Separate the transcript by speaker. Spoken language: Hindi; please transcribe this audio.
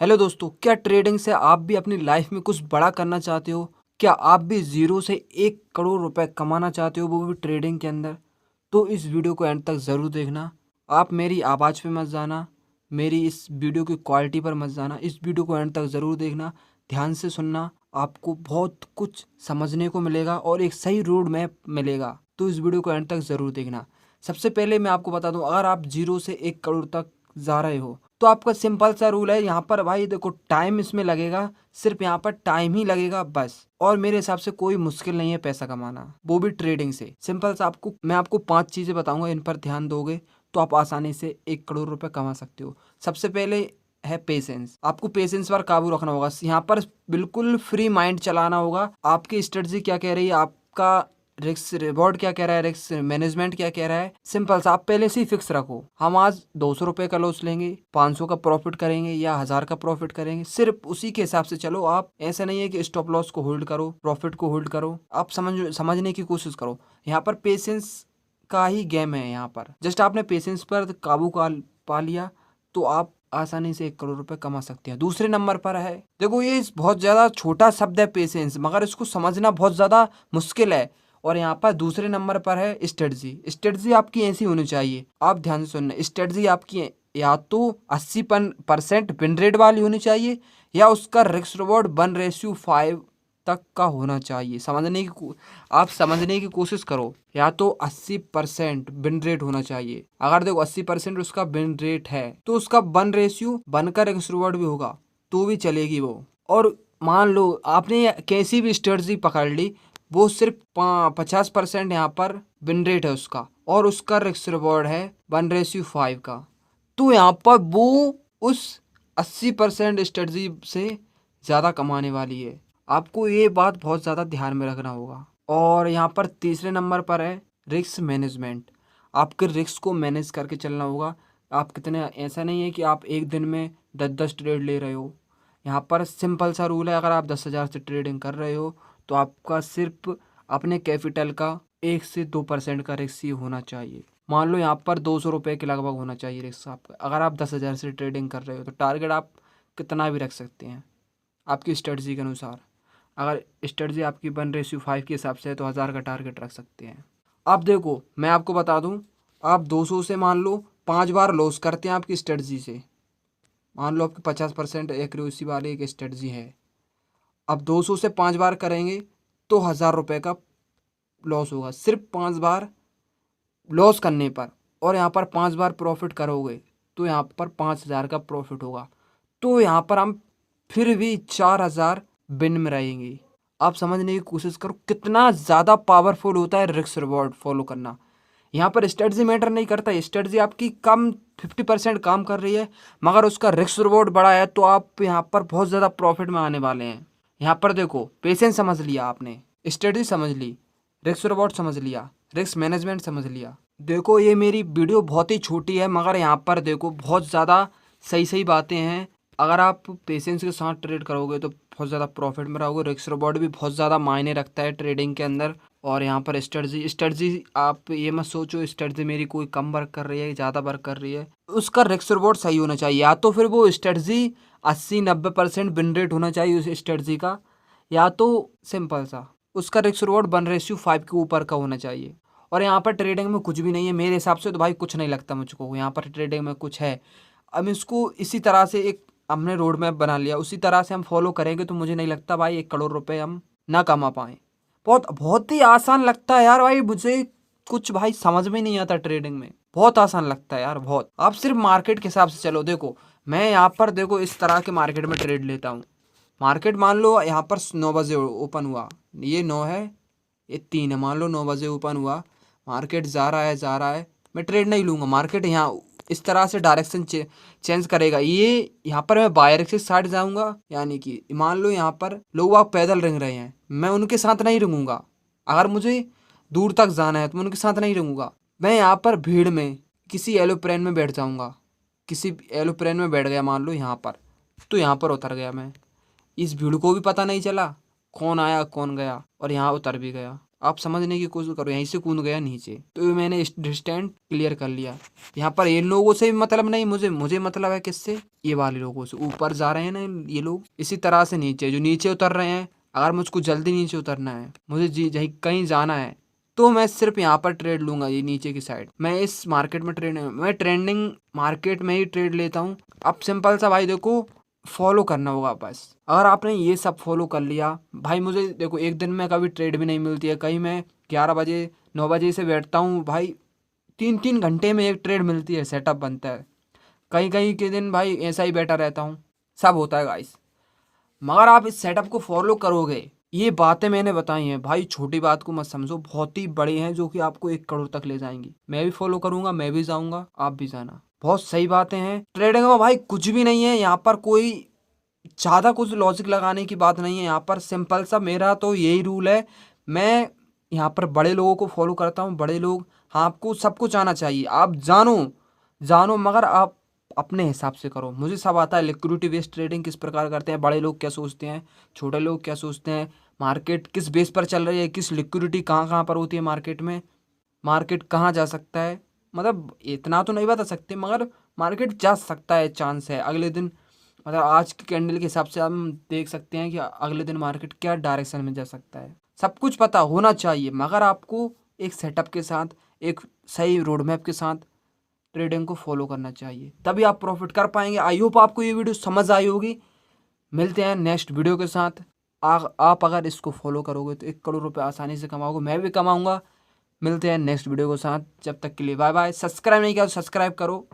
Speaker 1: हेलो दोस्तों, क्या ट्रेडिंग से आप भी अपनी लाइफ में कुछ बड़ा करना चाहते हो? क्या आप भी ज़ीरो से 1 करोड़ रुपए कमाना चाहते हो, वो भी ट्रेडिंग के अंदर? तो इस वीडियो को एंड तक ज़रूर देखना। आप मेरी आवाज़ पे मत जाना, मेरी इस वीडियो की क्वालिटी पर मत जाना। इस वीडियो को एंड तक ज़रूर देखना, ध्यान से सुनना। आपको बहुत कुछ समझने को मिलेगा और एक सही रोड मैप मिलेगा। तो इस वीडियो को एंड तक ज़रूर देखना। सबसे पहले मैं आपको बता दूं, अगर आप 0 से 1 करोड़ तक जा रहे हो तो आपका सिंपल सा रूल है। यहाँ पर भाई देखो, टाइम इसमें लगेगा, सिर्फ यहाँ पर टाइम ही लगेगा बस। और मेरे हिसाब से कोई मुश्किल नहीं है पैसा कमाना, वो भी ट्रेडिंग से। सिंपल सा मैं आपको 5 चीजें बताऊंगा, इन पर ध्यान दोगे तो आप आसानी से 1 करोड़ रुपए कमा सकते हो। सबसे पहले है पेशेंस। आपको पेशेंस पर काबू रखना होगा। यहाँ पर बिल्कुल फ्री माइंड चलाना होगा। आपकी स्ट्रेटजी क्या कह रही है, आपका रिस्क रिवॉर्ड क्या कह रहा है, रिस्क मैनेजमेंट क्या कह रहा है, सिंपल सा आप पहले से ही फिक्स रखो। हम आज 200 रुपए का लॉस लेंगे, 500 का प्रॉफिट करेंगे या 1000 का प्रॉफिट करेंगे, सिर्फ उसी के हिसाब से चलो। आप ऐसा नहीं है कि स्टॉप लॉस को होल्ड करो, प्रॉफिट को होल्ड करो। आप समझने की कोशिश करो। यहाँ पर पेशेंस का ही गेम है। यहाँ पर जस्ट आपने पेशेंस पर काबू पा लिया तो आप आसानी से 1 करोड़ रुपए कमा सकते हैं। दूसरे नंबर पर है, देखो ये बहुत ज्यादा छोटा शब्द है पेशेंस, मगर इसको समझना बहुत ज्यादा मुश्किल है। और यहाँ पर दूसरे नंबर पर है स्ट्रेटजी। स्ट्रेटजी आपकी ऐसी होनी चाहिए, आप ध्यान से सुनना। स्ट्रेटजी आपकी या तो 80% विन रेट वाली होनी चाहिए, या उसका रिस्क रिवॉर्ड 1:5 तक का होना चाहिए। आप समझने की कोशिश करो। या तो 80% विन रेट होना चाहिए। अगर देखो 80% उसका विन रेट है तो उसका 1:1 का रिस्क रिवॉर्ड भी होगा तो भी चलेगी वो। और मान लो आपने कैसी भी स्ट्रेटजी पकड़ ली, वो सिर्फ 50% यहाँ पर विन रेट है उसका, और उसका रिस्क रिवॉर्ड है 1:5 का, तो यहाँ पर वो उस 80% स्ट्रेटजी से ज़्यादा कमाने वाली है। आपको ये बात बहुत ज़्यादा ध्यान में रखना होगा। और यहाँ पर तीसरे नंबर पर है रिस्क मैनेजमेंट। आपके रिस्क को मैनेज करके चलना होगा। आप कितने, ऐसा नहीं है कि आप एक दिन में 10-10 ट्रेड ले रहे हो। यहाँ पर सिंपल सा रूल है, अगर आप 10,000 से ट्रेडिंग कर रहे हो तो आपका सिर्फ अपने कैपिटल का 1 से 2% का रिस्क ही होना चाहिए। मान लो यहाँ पर 200 रुपये के लगभग होना चाहिए रिस्क आपका। अगर आप 10,000 से ट्रेडिंग कर रहे हो तो टारगेट आप कितना भी रख सकते हैं आपकी स्ट्रेटजी के अनुसार। अगर स्ट्रेटजी आपकी 1:5 के हिसाब से है तो 1000 का टारगेट रख सकते हैं। अब देखो मैं आपको बता दूं, आप 200 से मान लो 5 बार लॉस करते हैं आपकी स्ट्रेटजी से। मान लो आपकी 50% एक्यूरेसी वाली एक स्ट्रेटजी है। अब 200 से 5 बार करेंगे तो 1000 रुपये का लॉस होगा, सिर्फ 5 बार लॉस करने पर। और यहाँ पर 5 बार प्रॉफिट करोगे तो यहाँ पर 5000 का प्रॉफिट होगा। तो यहाँ पर हम फिर भी 4000 बिन में रहेंगे। आप समझने की कोशिश करो कितना ज़्यादा पावरफुल होता है रिस्क रिवॉर्ड फॉलो करना। यहाँ पर स्ट्रेटजी मैटर नहीं करता। स्ट्रेटजी आपकी कम 50% काम कर रही है, मगर उसका रिस्क रिवॉर्ड बड़ा है, तो आप यहाँ पर बहुत ज़्यादा प्रॉफिट में आने वाले हैं। यहाँ पर देखो, पेशेंस समझ लिया आपने, स्ट्रेटजी समझ ली, रिस्क रिवॉर्ड समझ लिया, रिस्क मैनेजमेंट समझ लिया। देखो ये मेरी वीडियो बहुत ही छोटी है, मगर यहाँ पर देखो बहुत ज़्यादा सही सही बातें हैं। अगर आप पेशेंस के साथ ट्रेड करोगे तो बहुत ज़्यादा प्रॉफिट में रहोगे। रिस्क रिवॉर्ड भी बहुत ज़्यादा मायने रखता है ट्रेडिंग के अंदर। और यहाँ पर स्ट्रेटजी आप ये मत सोचो स्ट्रेटजी मेरी कोई कम वर्क कर रही है, ज़्यादा वर्क कर रही है। उसका रिस्क रिवॉर्ड सही होना चाहिए। या तो फिर वो स्ट्रेटजी 80-90% विन रेट होना चाहिए उस स्ट्रेटजी का, या तो सिंपल सा उसका रिस्क रिवॉर्ड 1:5 के ऊपर का होना चाहिए। और यहाँ पर ट्रेडिंग में कुछ भी नहीं है मेरे हिसाब से, तो भाई कुछ नहीं लगता मुझको यहाँ पर ट्रेडिंग में कुछ है। अब इसको इसी तरह से एक हमने रोड मैप बना लिया, उसी तरह से हम फॉलो करेंगे तो मुझे नहीं लगता भाई 1 करोड़ रुपए हम ना कमा पाएँ। बहुत बहुत ही आसान लगता है यार भाई, मुझे कुछ भाई समझ में नहीं आता ट्रेडिंग में। बहुत आसान लगता है यार, बहुत। आप सिर्फ मार्केट के हिसाब से चलो। देखो मैं यहाँ पर देखो इस तरह के मार्केट में ट्रेड लेता हूँ। मार्केट मान लो यहाँ पर 9 बजे ओपन हुआ, ये 9 है, ये 3 है, मान लो 9 बजे ओपन हुआ, मार्केट जा रहा है जा रहा है, मैं ट्रेड नहीं लूँगा। मार्केट यहाँ इस तरह से डायरेक्शन चेंज करेगा, ये यहाँ पर मैं बायर के साइड जाऊँगा। यानी कि मान लो यहाँ पर लोग आप पैदल रेंग रहे हैं, मैं उनके साथ नहीं रहूँगा। अगर मुझे दूर तक जाना है तो मैं उनके साथ नहीं रहूँगा। मैं यहाँ पर भीड़ में किसी एरोप्लेन में बैठ जाऊँगा। किसी एरोप्लेन में बैठ गया मान लो यहाँ पर, तो यहाँ पर उतर गया मैं। इस भीड़ को भी पता नहीं चला कौन आया कौन गया, और यहाँ उतर भी गया। आप समझने की कोशिश करो, यहीं से कूद गया नीचे, तो ये मैंने डिस्टेंस क्लियर कर लिया। यहाँ पर इन लोगों से भी मतलब नहीं, मुझे मतलब है किससे, ये वाले लोगों से ऊपर जा रहे हैं ना ये लोग, इसी तरह से नीचे जो नीचे उतर रहे हैं। अगर मुझको जल्दी नीचे उतरना है, मुझे जी कहीं जाना है, तो मैं सिर्फ यहाँ पर ट्रेड लूंगा, ये नीचे की साइड। मैं इस मार्केट में मैं ट्रेंडिंग मार्केट में ही ट्रेड लेता हूँ। अब सिंपल सा भाई देखो, फॉलो करना होगा बस। अगर आपने ये सब फॉलो कर लिया भाई, मुझे देखो एक दिन में कभी ट्रेड भी नहीं मिलती है। कहीं मैं 11 बजे 9 बजे से बैठता हूँ भाई, 3-3 घंटे में एक ट्रेड मिलती है, सेटअप बनता है। कहीं कहीं के दिन भाई ऐसा ही बैठा रहता हूँ, सब होता है गाइस। मगर आप इस सेटअप को फॉलो करोगे, ये बातें मैंने बताई हैं भाई, छोटी बात को मत समझो, बहुत ही बड़ी हैं जो कि आपको 1 करोड़ तक ले जाएंगी। मैं भी फॉलो करूंगा, मैं भी जाऊंगा, आप भी जाना। बहुत सही बातें हैं। ट्रेडिंग में भाई कुछ भी नहीं है, यहाँ पर कोई ज़्यादा कुछ लॉजिक लगाने की बात नहीं है। यहाँ पर सिंपल सा मेरा तो यही रूल है। मैं यहाँ पर बड़े लोगों को फॉलो करता हूँ। बड़े लोग, हाँ, आपको सब कुछ आना चाहिए, आप जानो जानो, मगर आप अपने हिसाब से करो। मुझे सब आता है, लिक्विडिटी बेस्ड ट्रेडिंग किस प्रकार करते हैं, बड़े लोग क्या सोचते हैं, छोटे लोग क्या सोचते हैं, मार्केट किस बेस पर चल रही है, किस लिक्विडिटी कहाँ कहाँ पर होती है मार्केट में, मार्केट कहाँ जा सकता है। मतलब इतना तो नहीं बता सकते, मगर मार्केट जा सकता है, चांस है अगले दिन। मतलब आज की कैंडल के हिसाब से हम देख सकते हैं कि अगले दिन मार्केट क्या डायरेक्शन में जा सकता है। सब कुछ पता होना चाहिए, मगर आपको एक सेटअप के साथ, एक सही रोड मैप के साथ ट्रेडिंग को फॉलो करना चाहिए, तभी आप प्रॉफिट कर पाएंगे। आई होप आपको ये वीडियो समझ आई होगी। मिलते हैं नेक्स्ट वीडियो के साथ। आप अगर इसको फॉलो करोगे तो 1 करोड़ रुपए आसानी से कमाओगे, मैं भी कमाऊंगा। मिलते हैं नेक्स्ट वीडियो के साथ, जब तक के लिए बाय बाय। सब्सक्राइब नहीं किया तो सब्सक्राइब करो।